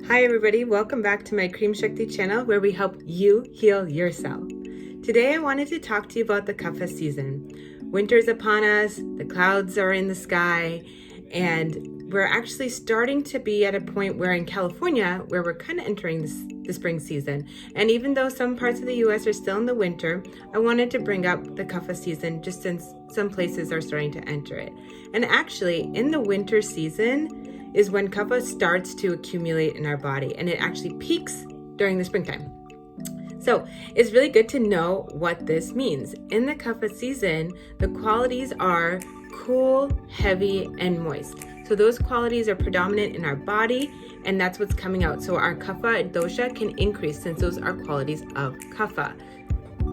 Hi everybody, welcome back to my Cream Shakti channel where we help you heal yourself. Today I wanted to talk to you about the Kapha season. Winter's upon us, the clouds are in the sky, and we're actually starting to be at a point where in California where we're kind of entering the spring season. And even though some parts of the US are still in the winter, I wanted to bring up the Kapha season just since some places are starting to enter it. And actually in the winter season is when Kapha starts to accumulate in our body, and it actually peaks during the springtime. So it's really good to know what this means. In the Kapha season, the qualities are cool, heavy, and moist. So those qualities are predominant in our body, and that's what's coming out. So our Kapha dosha can increase since those are qualities of Kapha.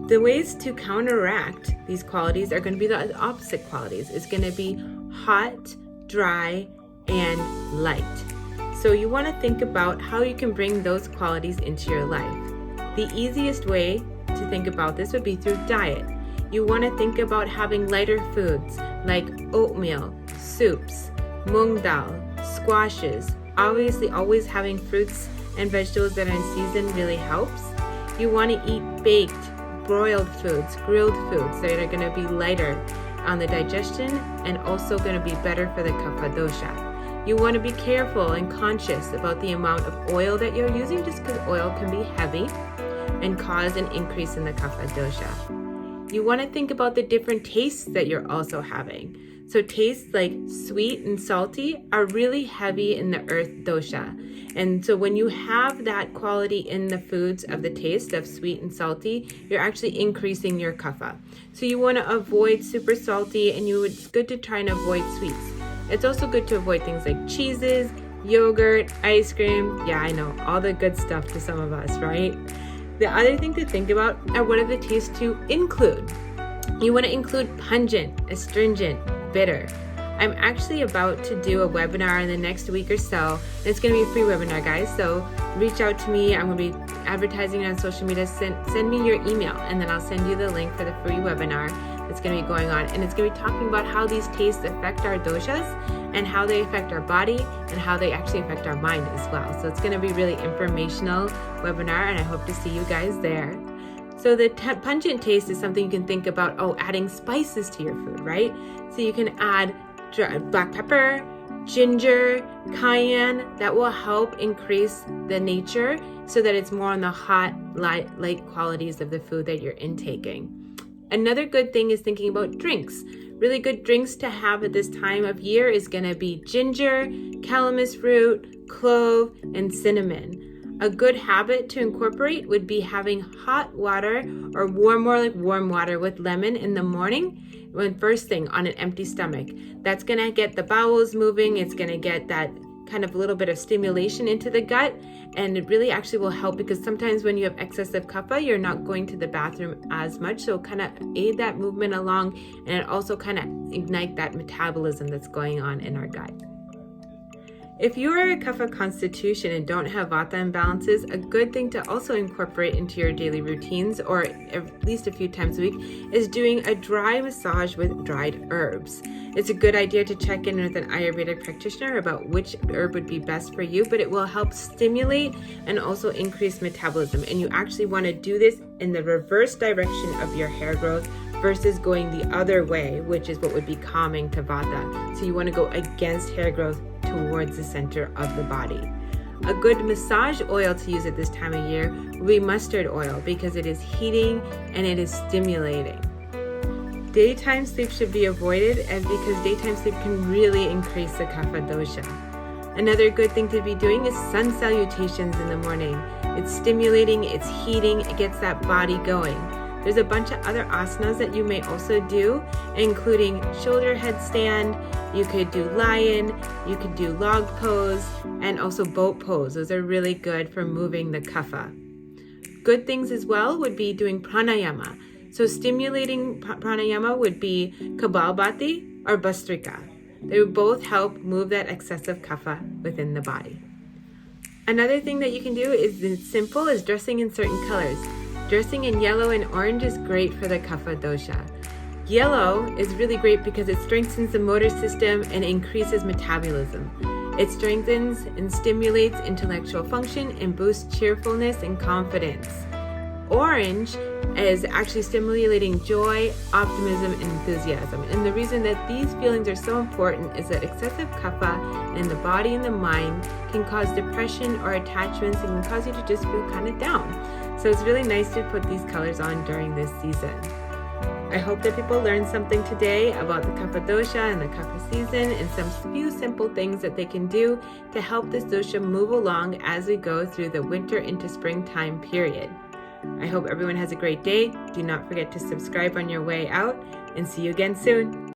The ways to counteract these qualities are going to be the opposite qualities. It's going to be hot, dry, and light. So you want to think about how you can bring those qualities into your life. The easiest way to think about this would be through diet. You want to think about having lighter foods like oatmeal, soups, mung dal, squashes. Obviously, always having fruits and vegetables that are in season really helps. You want to eat baked, broiled foods, grilled foods that are going to be lighter on the digestion and also going to be better for the Kapha dosha. You want to be careful and conscious about the amount of oil that you're using, just because oil can be heavy and cause an increase in the Kapha dosha. You want to think about the different tastes that you're also having. So tastes like sweet and salty are really heavy in the earth dosha. And so when you have that quality in the foods of the taste of sweet and salty, you're actually increasing your Kapha. So you want to avoid super salty, and it's good to try and avoid sweets. It's also good to avoid things like cheeses, yogurt, ice cream. Yeah, I know, all the good stuff to some of us, right? The other thing to think about are what are the tastes to include. You want to include pungent, astringent, bitter. I'm actually about to do a webinar in the next week or so. It's going to be a free webinar, guys. So reach out to me. I'm going to be advertising it on social media. Send me your email, and then I'll send you the link for the free webinar that's going to be going on. And it's going to be talking about how these tastes affect our doshas and how they affect our body and how they actually affect our mind as well. So it's going to be really informational webinar, and I hope to see you guys there. So the pungent taste is something you can think about, adding spices to your food, right? So you can add black pepper, ginger, cayenne. That will help increase the nature so that it's more on the hot, light qualities of the food that you're intaking. Another good thing is thinking about drinks. Really good drinks to have at this time of year is going to be ginger, calamus root, clove, and cinnamon. A good habit to incorporate would be having hot water or warm water with lemon in the morning when first thing on an empty stomach. That's going to get the bowels moving. It's going to get that kind of a little bit of stimulation into the gut, and it really actually will help because sometimes when you have excessive Kapha, you're not going to the bathroom as much, so kind of aid that movement along, and it also kind of ignite that metabolism that's going on in our gut. If you are a Kapha constitution and don't have Vata imbalances, a good thing to also incorporate into your daily routines, or at least a few times a week, is doing a dry massage with dried herbs. It's a good idea to check in with an Ayurvedic practitioner about which herb would be best for you, but it will help stimulate and also increase metabolism. And you actually want to do this in the reverse direction of your hair growth versus going the other way, which is what would be calming to Vata. So you want to go against hair growth towards the center of the body. A good massage oil to use at this time of year would be mustard oil because it is heating and it is stimulating. Daytime sleep should be avoided because daytime sleep can really increase the Kapha dosha. Another good thing to be doing is sun salutations in the morning. It's stimulating, it's heating, it gets that body going. There's a bunch of other asanas that you may also do, including shoulder headstand. You could do lion, you could do log pose, and also boat pose. Those are really good for moving the Kapha. Good things as well would be doing pranayama. So stimulating pranayama would be Kapalbhati or Bhastrika. They would both help move that excessive Kapha within the body. Another thing that you can do is simple is dressing in certain colors. Dressing in yellow and orange is great for the Kapha dosha. Yellow is really great because it strengthens the motor system and increases metabolism. It strengthens and stimulates intellectual function and boosts cheerfulness and confidence. Orange is actually stimulating joy, optimism, and enthusiasm. And the reason that these feelings are so important is that excessive kapha in the body and the mind can cause depression or attachments and can cause you to just feel kind of down. So it's really nice to put these colors on during this season. I hope that people learned something today about the Kapha dosha and the Kapha season and some few simple things that they can do to help this dosha move along as we go through the winter into springtime period. I hope everyone has a great day. Do not forget to subscribe on your way out and see you again soon.